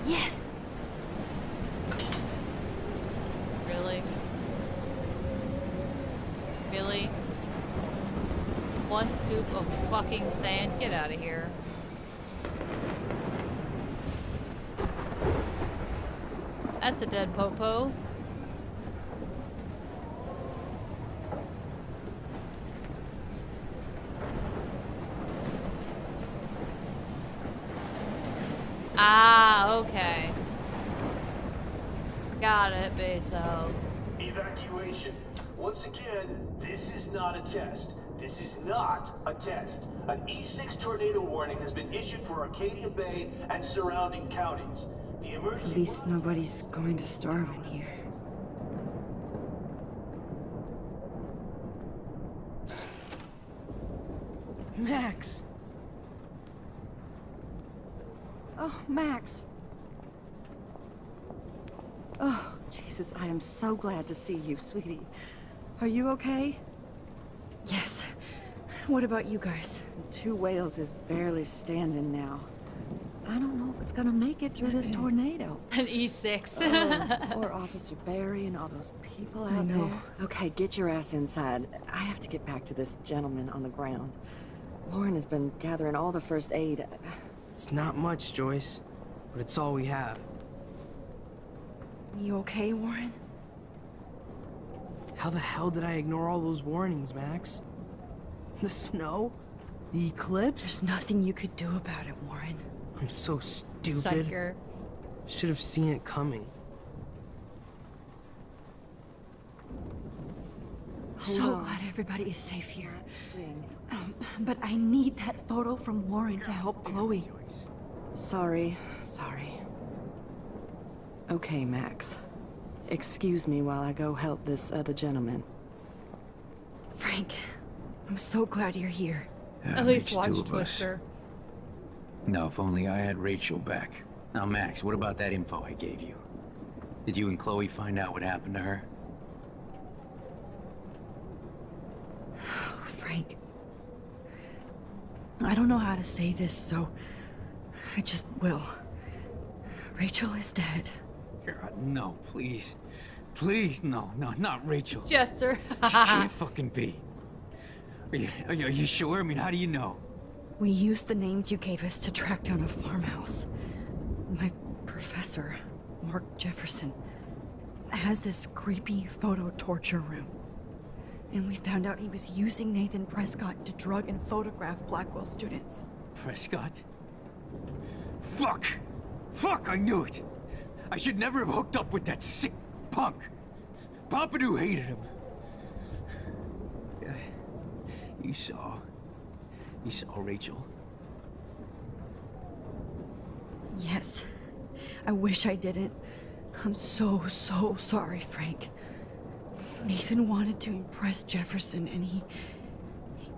Yes! Really? Really? One scoop of fucking sand? Get out of here. That's a dead popo. Ah, okay. Got it, Beso. Evacuation. Once again, this is not a test. This is not a test. An E6 tornado warning has been issued for Arcadia Bay and surrounding counties. The emergency. At least nobody's going to starve in here. Max! Oh, Max! Oh, Jesus, I am so glad to see you, sweetie. Are you okay? Yes. What about you guys? Two Whales is barely standing now. I don't know if it's gonna make it through this tornado. An E6. Or Officer Barry and all those people I out know. there. Okay, get your ass inside. I have to get back to this gentleman on the ground. Lauren has been gathering all the first aid. It's not much, Joyce, but it's all we have. You okay, Warren? How the hell did I ignore all those warnings, Max? The snow? The eclipse? There's nothing you could do about it, Warren. I'm so stupid. Psycher. Should have seen it coming. So Hold on. glad everybody is safe here. Not sting. But I need that photo from Lauren to help Chloe. Sorry. Okay, Max. Excuse me while I go help this other gentleman. Frank, I'm so glad you're here. Yeah, At least makes watch two of us. Twister. No, if only I had Rachel back. Now, Max, what about that info I gave you? Did you and Chloe find out what happened to her? Oh, Frank. I don't know how to say this, so I just will. Rachel is dead. God, no, please. Please, no, not Rachel. Jester. She can't fucking be. Are you sure? I mean, how do you know? We used the names you gave us to track down a farmhouse. My professor, Mark Jefferson, has this creepy photo torture room. And we found out he was using Nathan Prescott to drug and photograph Blackwell students. Prescott? Fuck! Fuck, I knew it! I should never have hooked up with that sick punk! Pompidou hated him. You saw Rachel? Yes. I wish I didn't. I'm so sorry, Frank. Nathan wanted to impress Jefferson, and he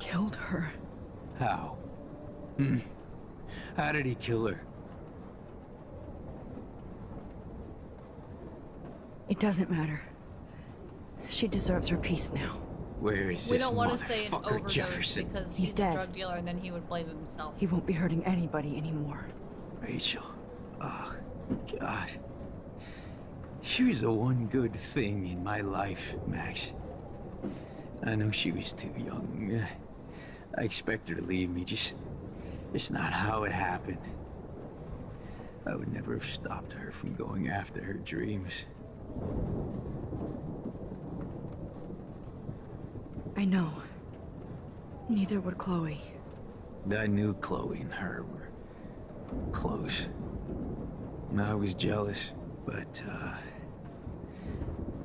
killed her. How? How did he kill her? It doesn't matter. She deserves her peace now. Where is We this don't want to say an motherfucker overdose Jefferson? because He's he's dead. a drug dealer and then he would blame himself. He won't be hurting anybody anymore. Rachel. Oh, God. She was the one good thing in my life, Max. I know she was too young. I expect her to leave me, just not how it happened. I would never have stopped her from going after her dreams. I know. Neither would Chloe. I knew Chloe and her were close. I was jealous, but,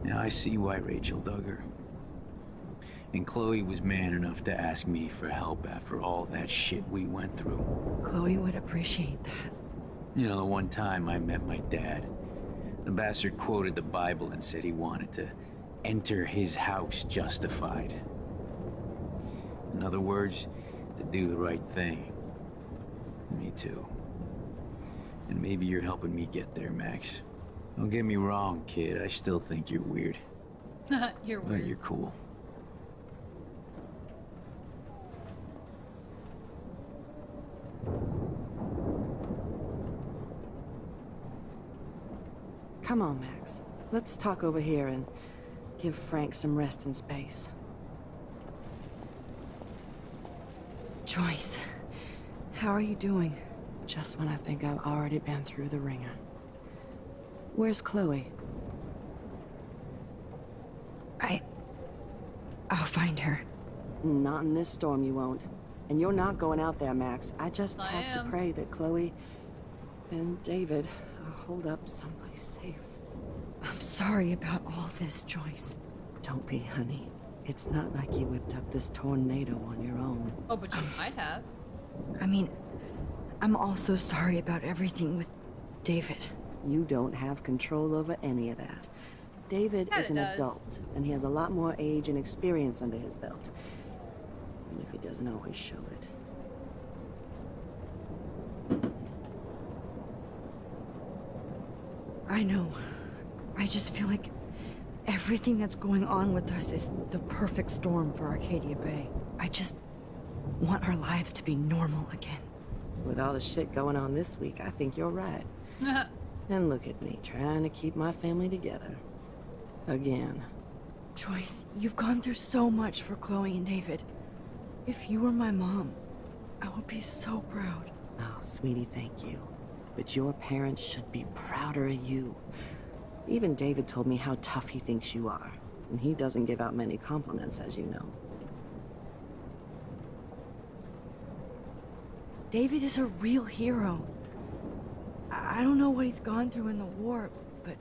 now I see why Rachel dug her. And Chloe was man enough to ask me for help after all that shit we went through. Chloe would appreciate that. You know, the one time I met my dad, the bastard quoted the Bible and said he wanted to enter his house justified. In other words, to do the right thing. Me too. And maybe you're helping me get there, Max. Don't get me wrong, kid. I still think you're weird. You're But weird. you're cool. Come on, Max. Let's talk over here and give Frank some rest and space. Joyce, how are you doing? Just when I think I've already been through the ringer. Where's Chloe? I'll find her. Not in this storm, you won't. And you're not going out there, Max. I just I have to am. pray that Chloe and David hold up someplace safe. I'm sorry about all this, Joyce. Don't be, honey. It's not like you whipped up this tornado on your own. Oh, but you might have. I mean, I'm also sorry about everything with David. You don't have control over any of that. David Yeah, is it an does. adult, and he has a lot more age and experience under his belt. Even if he doesn't always show it. I know. I just feel like everything that's going on with us is the perfect storm for Arcadia Bay. I just want our lives to be normal again. With all the shit going on this week, I think you're right. And look at me, trying to keep my family together. Again. Joyce, you've gone through so much for Chloe and David. If you were my mom, I would be so proud. Oh, sweetie, thank you. But your parents should be prouder of you. Even David told me how tough he thinks you are. And he doesn't give out many compliments, as you know. David is a real hero. I don't know what he's gone through in the war, but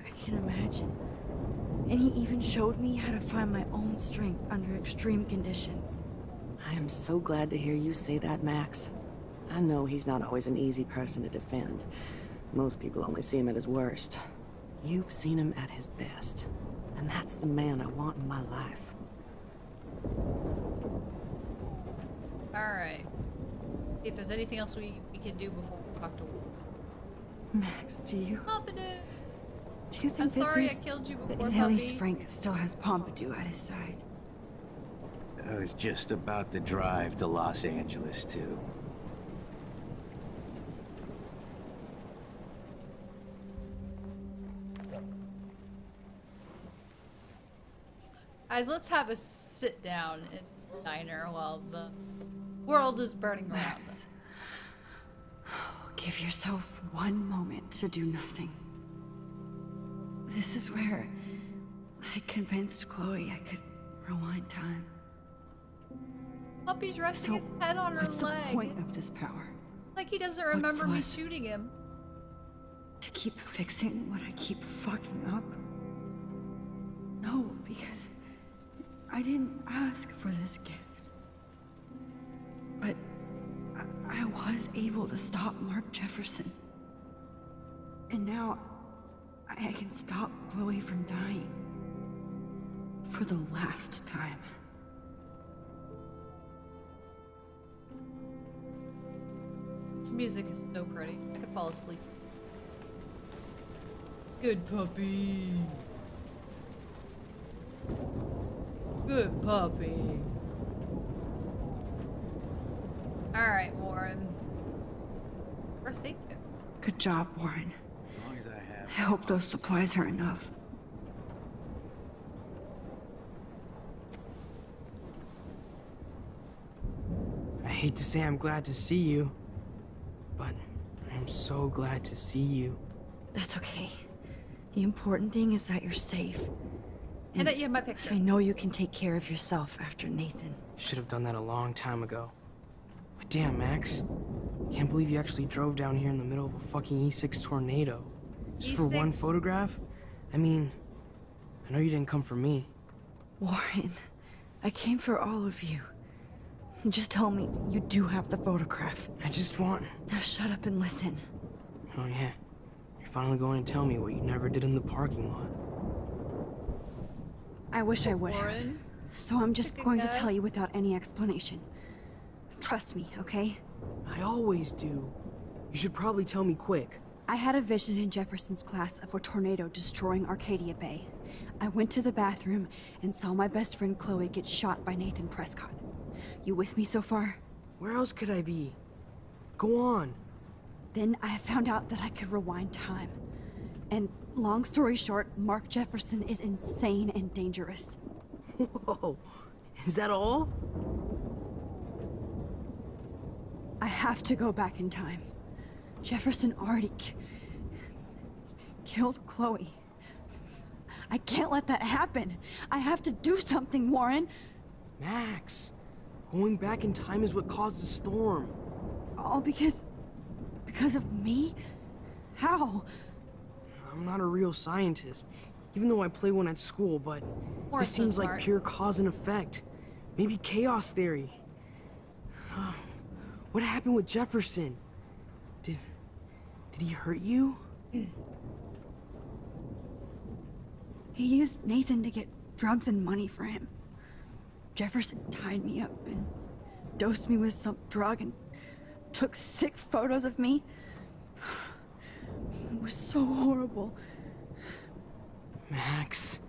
I can imagine. And he even showed me how to find my own strength under extreme conditions. I am so glad to hear you say that, Max. I know he's not always an easy person to defend. Most people only see him at his worst. You've seen him at his best. And that's the man I want in my life. Alright. See if there's anything else we can do before we talk to Max, do you Pompidou. think I'm this sorry I is... killed you before, At least puppy. Frank still has Pompidou at his side. I was just about to drive to Los Angeles, too. Guys, let's have a sit down in the diner while the world is burning around us. Max, give yourself one moment to do nothing. This is where I convinced Chloe I could rewind time. Puppy's resting So, his head on her what's the leg. point of this power? Like he doesn't remember me left? shooting him. To keep fixing what I keep fucking up? No, because I didn't ask for this gift. But I was able to stop Mark Jefferson. And now I can stop Chloe from dying. For the last time. Music is so pretty. I could fall asleep. Good puppy. Good puppy. Alright, Warren. First aid kit. Good job, Warren. As long as I have... I hope those supplies are enough. I hate to say I'm glad to see you, but I'm so glad to see you. That's okay. The important thing is that you're safe. And that you have my picture. I know you can take care of yourself after Nathan. Should have done that a long time ago. But damn, Max. Can't believe you actually drove down here in the middle of a fucking E6 tornado. Just for one E6? photograph? I mean, I know you didn't come for me. Warren, I came for all of you. Just tell me you do have the photograph. I just want... Now shut up and listen. Oh yeah. You're finally going to tell me what you never did in the parking lot. I wish I would have. Warren? So I'm just Pick a going to guy. tell you without any explanation. Trust me, okay? I always do. You should probably tell me quick. I had a vision in Jefferson's class of a tornado destroying Arcadia Bay. I went to the bathroom and saw my best friend Chloe get shot by Nathan Prescott. You with me so far? Where else could I be? Go on. Then I found out that I could rewind time. And long story short, Mark Jefferson is insane and dangerous. Whoa, is that all? I have to go back in time. Jefferson already killed Chloe. I can't let that happen. I have to do something, Warren. Max, going back in time is what caused the storm. All because of me? How? I'm not a real scientist, even though I play one at school, but Warren's this so seems like smart. pure cause and effect. Maybe chaos theory. What happened with Jefferson? Did he hurt you? He used Nathan to get drugs and money for him. Jefferson tied me up and dosed me with some drug and took sick photos of me. It was so horrible. Max,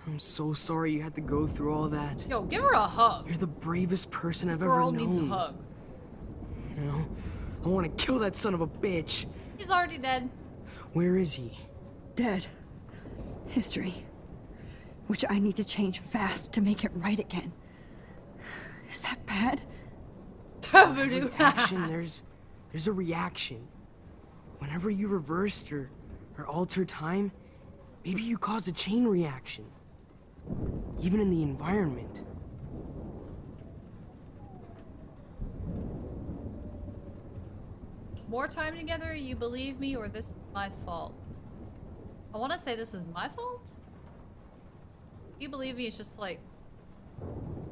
I'm so sorry you had to go through all that. Yo, give her a hug. You're the bravest person This I've ever girl known. needs a hug. You know, I want to kill that son of a bitch. He's already dead. Where is he? Dead. History. Which I need to change fast to make it right again. Is that bad? Voodoo. Reaction, there's a reaction. Whenever you reversed or altered time, maybe you caused a chain reaction. Even in the environment. More time together, you believe me, or this is my fault? I want to say this is my fault? You believe me, it's just like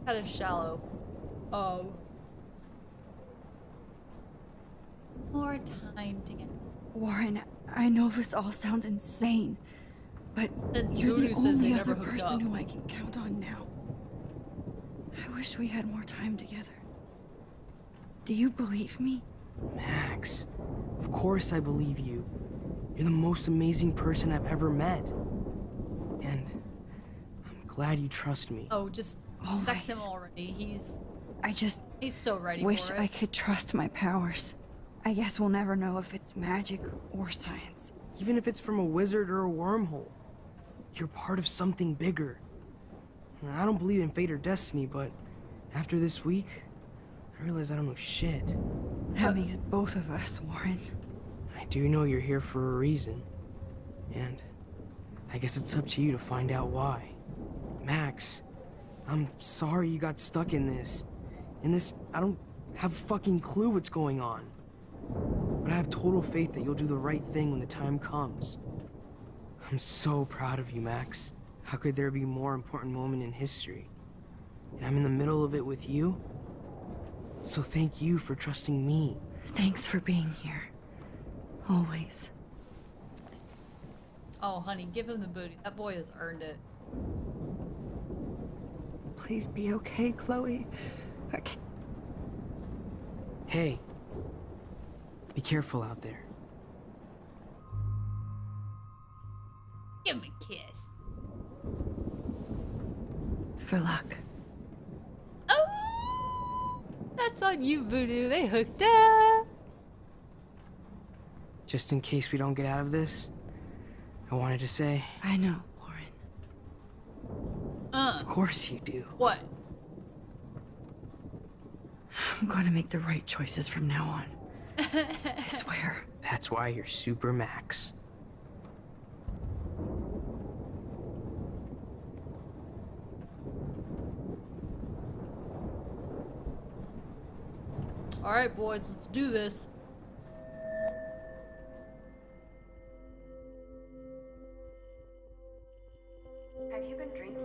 kind of shallow. More time together. Warren, I know this all sounds insane, but Since you're the Voodoo says they only never other hooked person up. who I can count on now. I wish we had more time together. Do you believe me? Max, of course I believe you. You're the most amazing person I've ever met. And I'm glad you trust me. Oh, just sex him Always. already. I just He's so ready wish for it. I could trust my powers. I guess we'll never know if it's magic or science. Even if it's from a wizard or a wormhole. You're part of something bigger. I don't believe in fate or destiny, but after this week, I realize I don't know shit. That makes both of us, Warren. I do know you're here for a reason. And I guess it's up to you to find out why. Max, I'm sorry you got stuck in this. I don't have a fucking clue what's going on. But I have total faith that you'll do the right thing when the time comes. I'm so proud of you, Max. How could there be a more important moment in history? And I'm in the middle of it with you? So thank you for trusting me. Thanks for being here. Always. Oh, honey, give him the booty. That boy has earned it. Please be okay, Chloe. Hey, be careful out there. Give him a kiss. For luck. Oh, that's on you, Voodoo. They hooked up. Just in case we don't get out of this, I wanted to say, I know, Warren. of course you do. What? I'm going to make the right choices from now on. I swear. That's why you're Super Max. All right, boys, let's do this. Have you been drinking?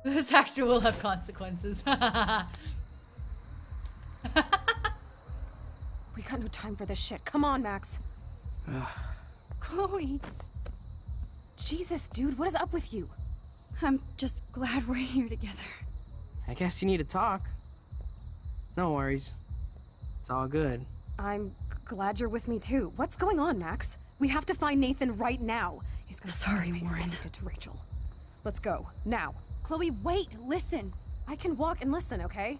This actually will have consequences. We got no time for this shit. Come on, Max. Chloe. Jesus, dude, what is up with you? I'm just glad we're here together. I guess you need to talk. No worries. It's all good. I'm glad you're with me too. What's going on, Max? We have to find Nathan right now. He's gonna Sorry, pay for what Warren. he did to Rachel. Let's go now. Chloe, wait, listen. I can walk and listen, okay?